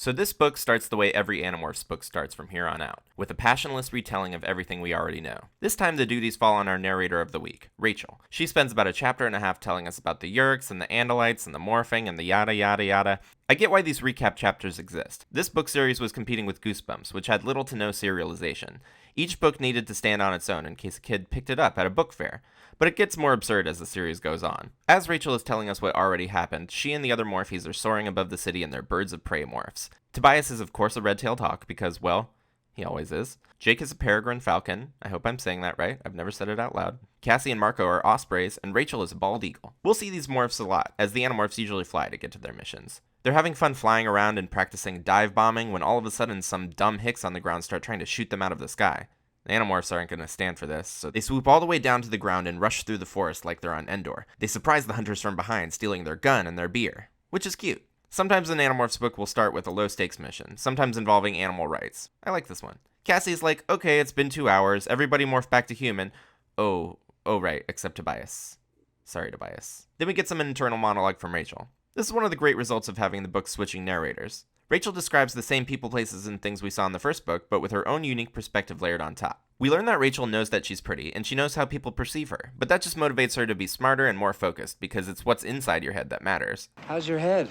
So this book starts the way every Animorphs book starts from here on out, with a passionless retelling of everything we already know. This time the duties fall on our narrator of the week, Rachel. She spends about a chapter and a half telling us about the Yeerks and the Andalites and the morphing and the yada yada yada. I get why these recap chapters exist. This book series was competing with Goosebumps, which had little to no serialization. Each book needed to stand on its own in case a kid picked it up at a book fair. But it gets more absurd as the series goes on. As Rachel is telling us what already happened, she and the other Morphies are soaring above the city in their birds of prey morphs. Tobias is of course a red-tailed hawk because, well, he always is. Jake is a peregrine falcon. I hope I'm saying that right. I've never said it out loud. Cassie and Marco are ospreys, and Rachel is a bald eagle. We'll see these morphs a lot, as the Animorphs usually fly to get to their missions. They're having fun flying around and practicing dive bombing when all of a sudden some dumb hicks on the ground start trying to shoot them out of the sky. The Animorphs aren't going to stand for this, so they swoop all the way down to the ground and rush through the forest like they're on Endor. They surprise the hunters from behind, stealing their gun and their beer, which is cute. Sometimes an Animorphs book will start with a low-stakes mission, sometimes involving animal rights. I like this one. Cassie's like, okay, it's been 2 hours, everybody morph back to human. Oh right, except Tobias. Sorry, Tobias. Then we get some internal monologue from Rachel. This is one of the great results of having the book switching narrators. Rachel describes the same people, places, and things we saw in the first book, but with her own unique perspective layered on top. We learn that Rachel knows that she's pretty, and she knows how people perceive her, but that just motivates her to be smarter and more focused, because it's what's inside your head that matters. How's your head?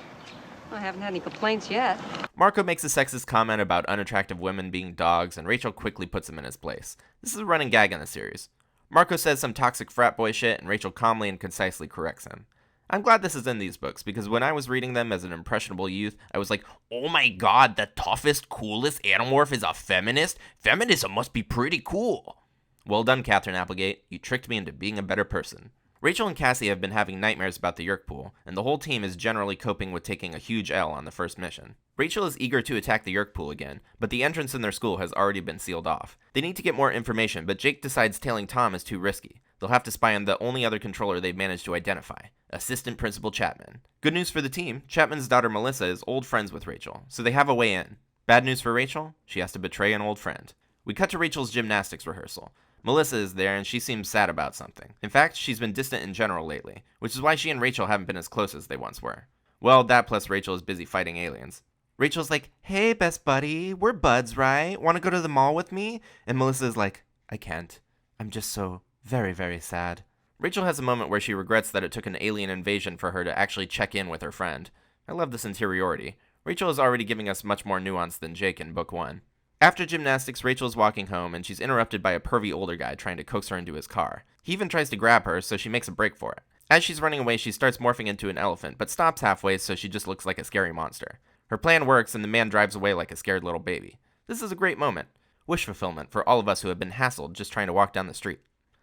I haven't had any complaints yet. Marco makes a sexist comment about unattractive women being dogs, and Rachel quickly puts him in his place. This is a running gag in the series. Marco says some toxic frat boy shit, and Rachel calmly and concisely corrects him. I'm glad this is in these books, because when I was reading them as an impressionable youth, I was like, oh my god, the toughest, coolest Animorph is a feminist? Feminism must be pretty cool. Well done, Catherine Applegate. You tricked me into being a better person. Rachel and Cassie have been having nightmares about the Yeerk pool, and the whole team is generally coping with taking a huge L on the first mission. Rachel is eager to attack the Yeerk pool again, but the entrance in their school has already been sealed off. They need to get more information, but Jake decides tailing Tom is too risky. They'll have to spy on the only other controller they've managed to identify, Assistant Principal Chapman. Good news for the team, Chapman's daughter Melissa is old friends with Rachel, so they have a way in. Bad news for Rachel, she has to betray an old friend. We cut to Rachel's gymnastics rehearsal. Melissa is there and she seems sad about something. In fact, she's been distant in general lately, which is why she and Rachel haven't been as close as they once were. Well, that plus Rachel is busy fighting aliens. Rachel's like, hey best buddy, we're buds, right? Wanna go to the mall with me? And Melissa's like, I can't. I'm just so very, very sad. Rachel has a moment where she regrets that it took an alien invasion for her to actually check in with her friend. I love this interiority. Rachel is already giving us much more nuance than Jake in book 1. After gymnastics, Rachel is walking home, and she's interrupted by a pervy older guy trying to coax her into his car. He even tries to grab her, so she makes a break for it. As she's running away, she starts morphing into an elephant, but stops halfway so she just looks like a scary monster. Her plan works, and the man drives away like a scared little baby. This is a great moment. Wish fulfillment for all of us who have been hassled just trying to walk down the street.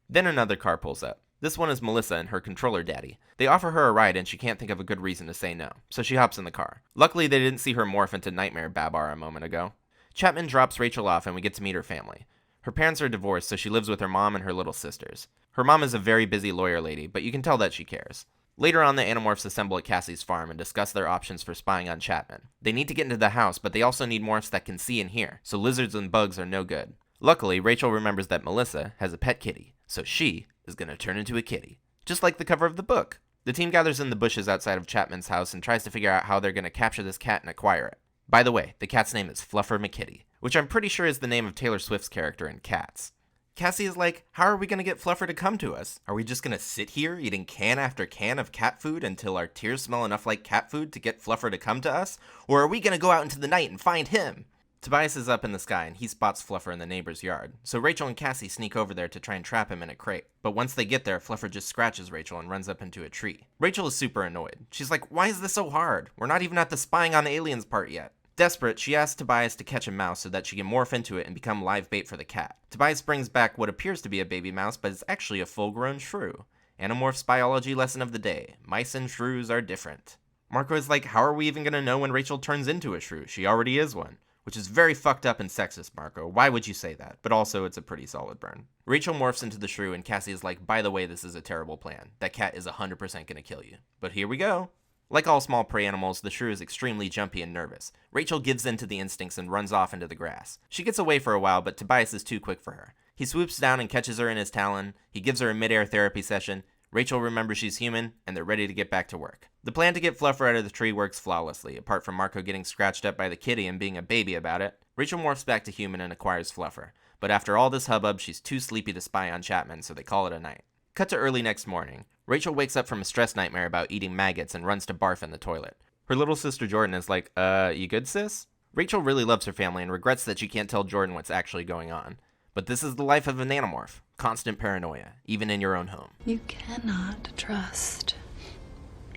Then another car pulls up. This one is Melissa and her controller daddy. They offer her a ride and she can't think of a good reason to say no, so she hops in the car. Luckily, they didn't see her morph into Nightmare Babar a moment ago. Chapman drops Rachel off and we get to meet her family. Her parents are divorced, so she lives with her mom and her little sisters. Her mom is a very busy lawyer lady, but you can tell that she cares. Later on, the Animorphs assemble at Cassie's farm and discuss their options for spying on Chapman. They need to get into the house, but they also need morphs that can see and hear, so lizards and bugs are no good. Luckily, Rachel remembers that Melissa has a pet kitty, so she is going to turn into a kitty. Just like the cover of the book. The team gathers in the bushes outside of Chapman's house and tries to figure out how they're going to capture this cat and acquire it. By the way, the cat's name is Fluffer McKitty, which I'm pretty sure is the name of Taylor Swift's character in Cats. Cassie is like, how are we going to get Fluffer to come to us? Are we just going to sit here eating can after can of cat food until our tears smell enough like cat food to get Fluffer to come to us? Or are we going to go out into the night and find him? Tobias is up in the sky and he spots Fluffer in the neighbor's yard, so Rachel and Cassie sneak over there to try and trap him in a crate. But once they get there, Fluffer just scratches Rachel and runs up into a tree. Rachel is super annoyed. She's like, why is this so hard? We're not even at the spying on the aliens part yet. Desperate, she asks Tobias to catch a mouse so that she can morph into it and become live bait for the cat. Tobias brings back what appears to be a baby mouse, but is actually a full-grown shrew. Animorphs biology lesson of the day. Mice and shrews are different. Marco is like, how are we even going to know when Rachel turns into a shrew? She already is one. Which is very fucked up and sexist, Marco. Why would you say that? But also, it's a pretty solid burn. Rachel morphs into the shrew, and Cassie is like, by the way, this is a terrible plan. That cat is 100% gonna kill you. But here we go. Like all small prey animals, the shrew is extremely jumpy and nervous. Rachel gives in to the instincts and runs off into the grass. She gets away for a while, but Tobias is too quick for her. He swoops down and catches her in his talon. He gives her a mid-air therapy session. Rachel remembers she's human, and they're ready to get back to work. The plan to get Fluffer out of the tree works flawlessly, apart from Marco getting scratched up by the kitty and being a baby about it. Rachel morphs back to human and acquires Fluffer, but after all this hubbub, she's too sleepy to spy on Chapman, so they call it a night. Cut to early next morning. Rachel wakes up from a stress nightmare about eating maggots and runs to barf in the toilet. Her little sister Jordan is like, you good, sis? Rachel really loves her family and regrets that she can't tell Jordan what's actually going on. But this is the life of an Animorph. Constant paranoia, even in your own home. You cannot trust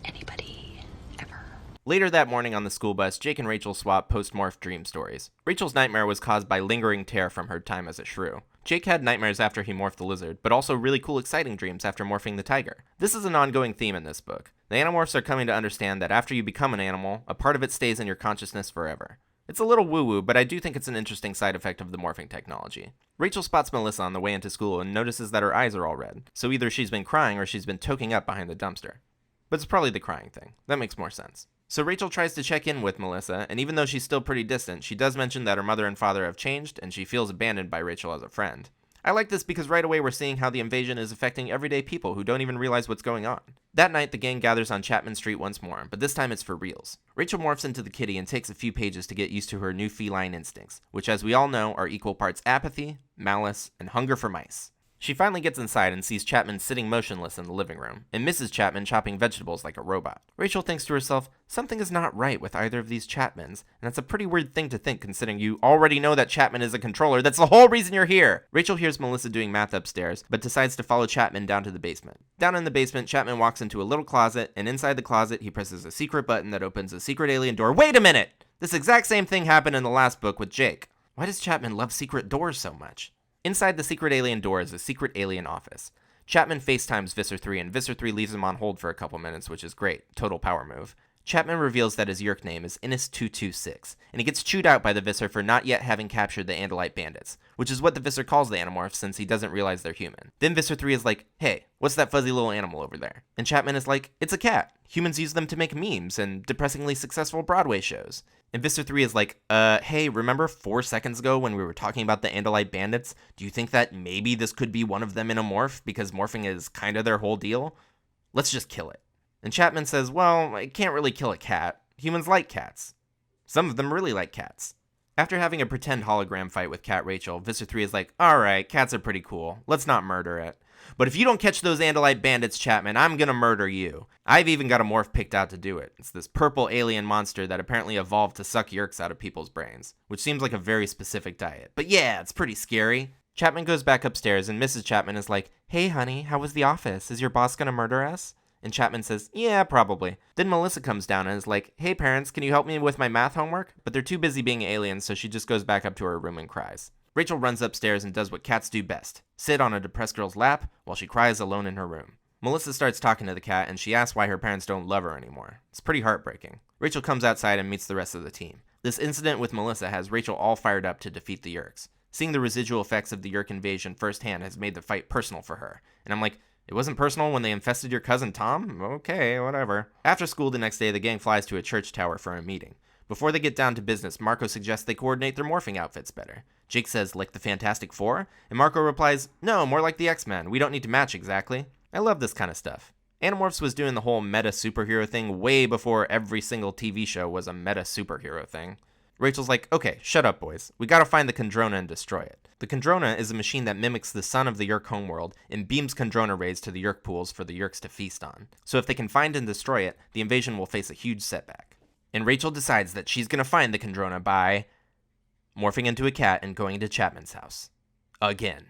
anybody, ever. Later that morning on the school bus, Jake and Rachel swap post-morph dream stories. Rachel's nightmare was caused by lingering terror from her time as a shrew. Jake had nightmares after he morphed the lizard, but also really cool exciting dreams after morphing the tiger. This is an ongoing theme in this book. The Animorphs are coming to understand that after you become an animal, a part of it stays in your consciousness forever. It's a little woo-woo, but I do think it's an interesting side effect of the morphing technology. Rachel spots Melissa on the way into school and notices that her eyes are all red, so either she's been crying or she's been toking up behind the dumpster. But it's probably the crying thing. That makes more sense. So Rachel tries to check in with Melissa, and even though she's still pretty distant, she does mention that her mother and father have changed, and she feels abandoned by Rachel as a friend. I like this because right away we're seeing how the invasion is affecting everyday people who don't even realize what's going on. That night, the gang gathers on Chapman Street once more, but this time it's for reals. Rachel morphs into the kitty and takes a few pages to get used to her new feline instincts, which as we all know are equal parts apathy, malice, and hunger for mice. She finally gets inside and sees Chapman sitting motionless in the living room, and Mrs. Chapman chopping vegetables like a robot. Rachel thinks to herself, something is not right with either of these Chapmans, and that's a pretty weird thing to think considering you already know that Chapman is a controller. That's the whole reason you're here! Rachel hears Melissa doing math upstairs, but decides to follow Chapman down to the basement. Down in the basement, Chapman walks into a little closet, and inside the closet, he presses a secret button that opens a secret alien door. Wait a minute! This exact same thing happened in the last book with Jake. Why does Chapman love secret doors so much? Inside the secret alien door is a secret alien office. Chapman FaceTimes Visser 3, and Visser 3 leaves him on hold for a couple minutes, which is great. Total power move. Chapman reveals that his Yeerk name is Innis226, and he gets chewed out by the Visser for not yet having captured the Andalite bandits, which is what the Visser calls the Animorphs since he doesn't realize they're human. Then Visser 3 is like, hey, what's that fuzzy little animal over there? And Chapman is like, it's a cat. Humans use them to make memes and depressingly successful Broadway shows. And Visser 3 is like, hey, remember 4 seconds ago when we were talking about the Andalite bandits? Do you think that maybe this could be one of them in a morph because morphing is kind of their whole deal? Let's just kill it. And Chapman says, well, I can't really kill a cat. Humans like cats. Some of them really like cats. After having a pretend hologram fight with Cat Rachel, Visser 3 is like, alright, cats are pretty cool. Let's not murder it. But if you don't catch those Andalite bandits, Chapman, I'm gonna murder you. I've even got a morph picked out to do it. It's this purple alien monster that apparently evolved to suck Yeerks out of people's brains, which seems like a very specific diet. But yeah, it's pretty scary. Chapman goes back upstairs and Mrs. Chapman is like, hey honey, how was the office? Is your boss gonna murder us? And Chapman says, yeah, probably. Then Melissa comes down and is like, hey parents, can you help me with my math homework? But they're too busy being aliens, so she just goes back up to her room and cries. Rachel runs upstairs and does what cats do best, sit on a depressed girl's lap while she cries alone in her room. Melissa starts talking to the cat and she asks why her parents don't love her anymore. It's pretty heartbreaking. Rachel comes outside and meets the rest of the team. This incident with Melissa has Rachel all fired up to defeat the Yeerks. Seeing the residual effects of the Yeerk invasion firsthand has made the fight personal for her. And I'm like, it wasn't personal when they infested your cousin Tom? Okay, whatever. After school the next day, the gang flies to a church tower for a meeting. Before they get down to business, Marco suggests they coordinate their morphing outfits better. Jake says, like the Fantastic Four? And Marco replies, no, more like the X-Men. We don't need to match exactly. I love this kind of stuff. Animorphs was doing the whole meta superhero thing way before every single TV show was a meta superhero thing. Rachel's like, okay, shut up, boys. We gotta find the Kandrona and destroy it. The Kandrona is a machine that mimics the sun of the Yeerk homeworld and beams Kandrona rays to the Yeerk pools for the Yeerks to feast on. So if they can find and destroy it, the invasion will face a huge setback. And Rachel decides that she's gonna find the Kandrona by morphing into a cat and going to Chapman's house. Again.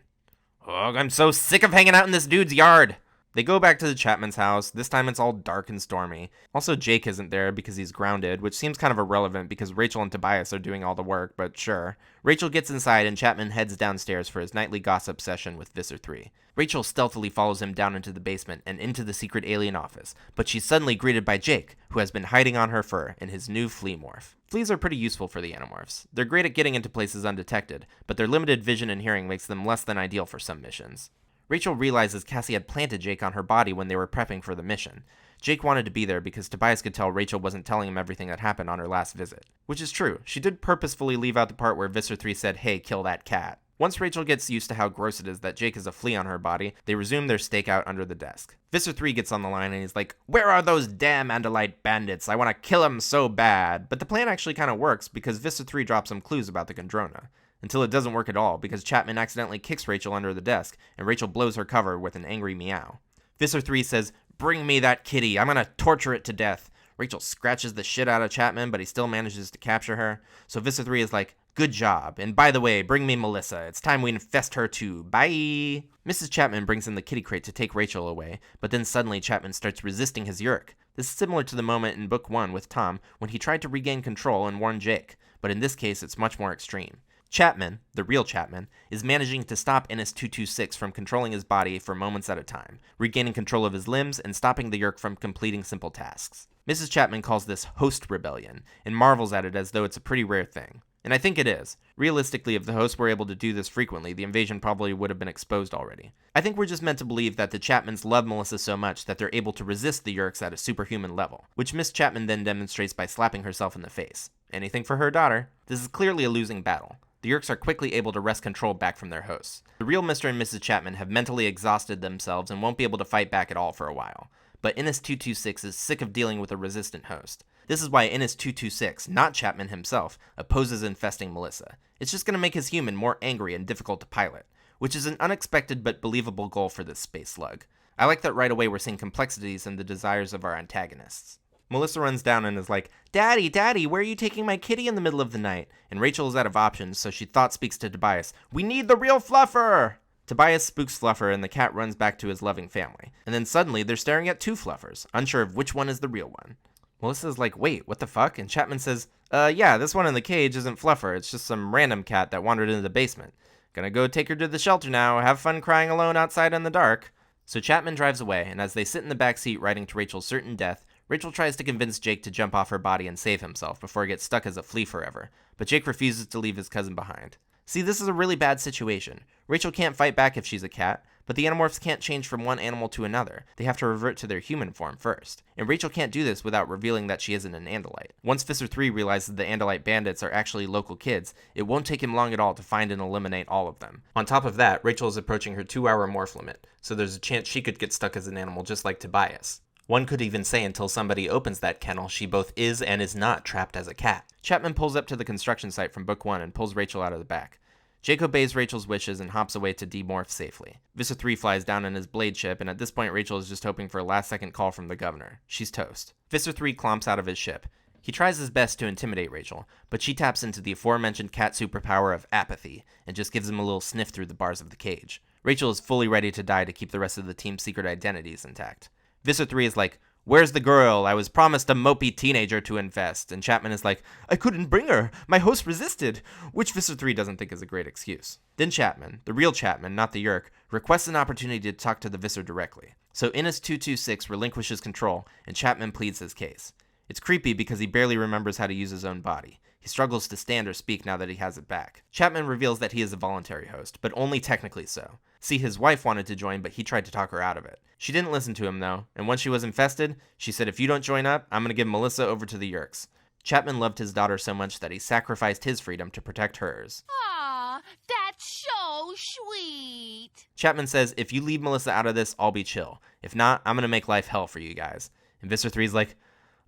Oh, I'm so sick of hanging out in this dude's yard! They go back to the Chapman's house. This time it's all dark and stormy. Also, Jake isn't there because he's grounded, which seems kind of irrelevant because Rachel and Tobias are doing all the work, but sure. Rachel gets inside and Chapman heads downstairs for his nightly gossip session with Visser 3. Rachel stealthily follows him down into the basement and into the secret alien office, but she's suddenly greeted by Jake, who has been hiding on her fur in his new flea morph. Fleas are pretty useful for the Animorphs. They're great at getting into places undetected, but their limited vision and hearing makes them less than ideal for some missions. Rachel realizes Cassie had planted Jake on her body when they were prepping for the mission. Jake wanted to be there because Tobias could tell Rachel wasn't telling him everything that happened on her last visit. Which is true. She did purposefully leave out the part where Visser 3 said, hey, kill that cat. Once Rachel gets used to how gross it is that Jake has a flea on her body, they resume their stakeout under the desk. Visser 3 gets on the line and he's like, "Where are those damn Andalite bandits? I want to kill them so bad." But the plan actually kind of works because Visser 3 drops some clues about the Kandrona. Until it doesn't work at all because Chapman accidentally kicks Rachel under the desk and Rachel blows her cover with an angry meow. Visser 3 says, "Bring me that kitty, I'm gonna torture it to death." Rachel scratches the shit out of Chapman, but he still manages to capture her. So Visser 3 is like, "Good job. And by the way, bring me Melissa. It's time we infest her too. Bye." Mrs. Chapman brings in the kitty crate to take Rachel away, but then suddenly Chapman starts resisting his Yurk. This is similar to the moment in Book 1 with Tom when he tried to regain control and warn Jake, but in this case it's much more extreme. Chapman, the real Chapman, is managing to stop Ennis 226 from controlling his body for moments at a time, regaining control of his limbs and stopping the Yurk from completing simple tasks. Mrs. Chapman calls this host rebellion and marvels at it as though it's a pretty rare thing. And I think it is. Realistically, if the hosts were able to do this frequently, the invasion probably would have been exposed already. I think we're just meant to believe that the Chapmans love Melissa so much that they're able to resist the Yurks at a superhuman level, which Miss Chapman then demonstrates by slapping herself in the face. Anything for her daughter. This is clearly a losing battle. The Yurks are quickly able to wrest control back from their hosts. The real Mr. and Mrs. Chapman have mentally exhausted themselves and won't be able to fight back at all for a while. But Ennis 226 is sick of dealing with a resistant host. This is why Ennis 226, not Chapman himself, opposes infesting Melissa. It's just going to make his human more angry and difficult to pilot, which is an unexpected but believable goal for this space slug. I like that right away we're seeing complexities in the desires of our antagonists. Melissa runs down and is like, Daddy, where are you taking my kitty in the middle of the night?" And Rachel is out of options, so she thought speaks to Tobias. "We need the real Fluffer!" Tobias spooks Fluffer and the cat runs back to his loving family. And then suddenly they're staring at two Fluffers, unsure of which one is the real one. Melissa's like, "Wait, what the fuck?" And Chapman says, yeah, this one in the cage isn't Fluffer. It's just some random cat that wandered into the basement. Gonna go take her to the shelter now. Have fun crying alone outside in the dark." So Chapman drives away, and as they sit in the back seat writing to Rachel's certain death, Rachel tries to convince Jake to jump off her body and save himself before he gets stuck as a flea forever, but Jake refuses to leave his cousin behind. See, this is a really bad situation. Rachel can't fight back if she's a cat, but the Animorphs can't change from one animal to another. They have to revert to their human form first. And Rachel can't do this without revealing that she isn't an Andalite. Once Visser 3 realizes the Andalite bandits are actually local kids, it won't take him long at all to find and eliminate all of them. On top of that, Rachel is approaching her 2-hour morph limit, so there's a chance she could get stuck as an animal just like Tobias. One could even say until somebody opens that kennel, she both is and is not trapped as a cat. Chapman pulls up to the construction site from Book 1 and pulls Rachel out of the back. Jake obeys Rachel's wishes and hops away to demorph safely. Visser 3 flies down in his blade ship, and at this point Rachel is just hoping for a last-second call from the governor. She's toast. Visser 3 clomps out of his ship. He tries his best to intimidate Rachel, but she taps into the aforementioned cat superpower of apathy and just gives him a little sniff through the bars of the cage. Rachel is fully ready to die to keep the rest of the team's secret identities intact. Visser 3 is like, "Where's the girl? I was promised a mopey teenager to infest." And Chapman is like, "I couldn't bring her. My host resisted," which Visser 3 doesn't think is a great excuse. Then Chapman, the real Chapman, not the Yurk, requests an opportunity to talk to the Visser directly. So Ennis 226 relinquishes control, and Chapman pleads his case. It's creepy because he barely remembers how to use his own body. He struggles to stand or speak now that he has it back. Chapman reveals that he is a voluntary host, but only technically so. See, his wife wanted to join, but he tried to talk her out of it. She didn't listen to him, though, and once she was infested, she said, "If you don't join up, I'm going to give Melissa over to the Yurks." Chapman loved his daughter so much that he sacrificed his freedom to protect hers. Aw, that's so sweet. Chapman says, "If you leave Melissa out of this, I'll be chill. If not, I'm going to make life hell for you guys." And Visser 3's like,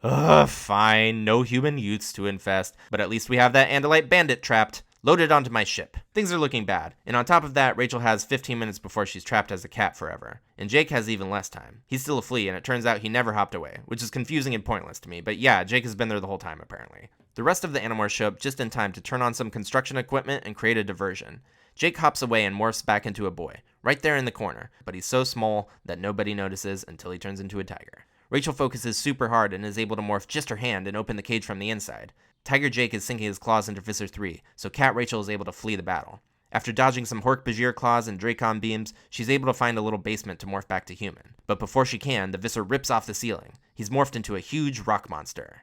"Ugh, fine, no human youths to infest, but at least we have that Andalite bandit trapped. Loaded onto my ship." Things are looking bad, and on top of that, Rachel has 15 minutes before she's trapped as a cat forever. And Jake has even less time. He's still a flea, and it turns out he never hopped away, which is confusing and pointless to me, but yeah, Jake has been there the whole time apparently. The rest of the Animorphs show up just in time to turn on some construction equipment and create a diversion. Jake hops away and morphs back into a boy, right there in the corner, but he's so small that nobody notices until he turns into a tiger. Rachel focuses super hard and is able to morph just her hand and open the cage from the inside. Tiger Jake is sinking his claws into Visser 3, so Cat Rachel is able to flee the battle. After dodging some Hork-Bajir claws and Dracon beams, she's able to find a little basement to morph back to human. But before she can, the Visser rips off the ceiling. He's morphed into a huge rock monster.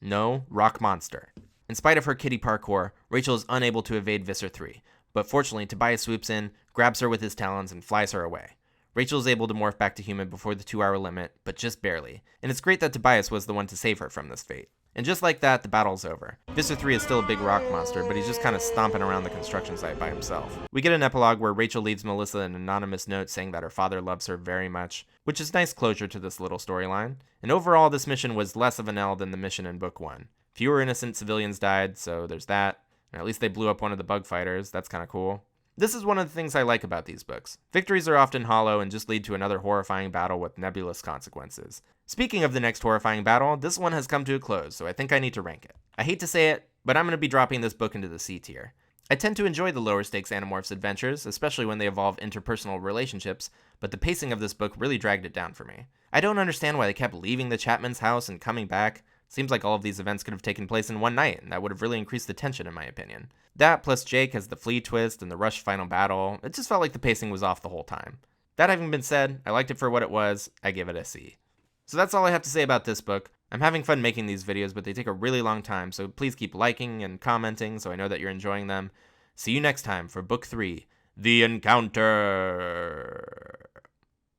No, rock monster. In spite of her kitty parkour, Rachel is unable to evade Visser 3, but fortunately Tobias swoops in, grabs her with his talons, and flies her away. Rachel is able to morph back to human before the 2-hour limit, but just barely, and it's great that Tobias was the one to save her from this fate. And just like that, the battle's over. Visser 3 is still a big rock monster, but he's just kind of stomping around the construction site by himself. We get an epilogue where Rachel leaves Melissa an anonymous note saying that her father loves her very much, which is nice closure to this little storyline. And overall, this mission was less of an L than the mission in Book 1. Fewer innocent civilians died, so there's that. And at least they blew up one of the bug fighters, that's kind of cool. This is one of the things I like about these books. Victories are often hollow and just lead to another horrifying battle with nebulous consequences. Speaking of the next horrifying battle, this one has come to a close, so I think I need to rank it. I hate to say it, but I'm going to be dropping this book into the C tier. I tend to enjoy the lower stakes Animorphs adventures, especially when they involve interpersonal relationships, but the pacing of this book really dragged it down for me. I don't understand why they kept leaving the Chapman's house and coming back. Seems like all of these events could have taken place in one night, and that would have really increased the tension in my opinion. That, plus Jake has the flea twist and the rush final battle, it just felt like the pacing was off the whole time. That having been said, I liked it for what it was, I give it a C. So that's all I have to say about this book. I'm having fun making these videos, but they take a really long time, so please keep liking and commenting so I know that you're enjoying them. See you next time for Book 3, The Encounter!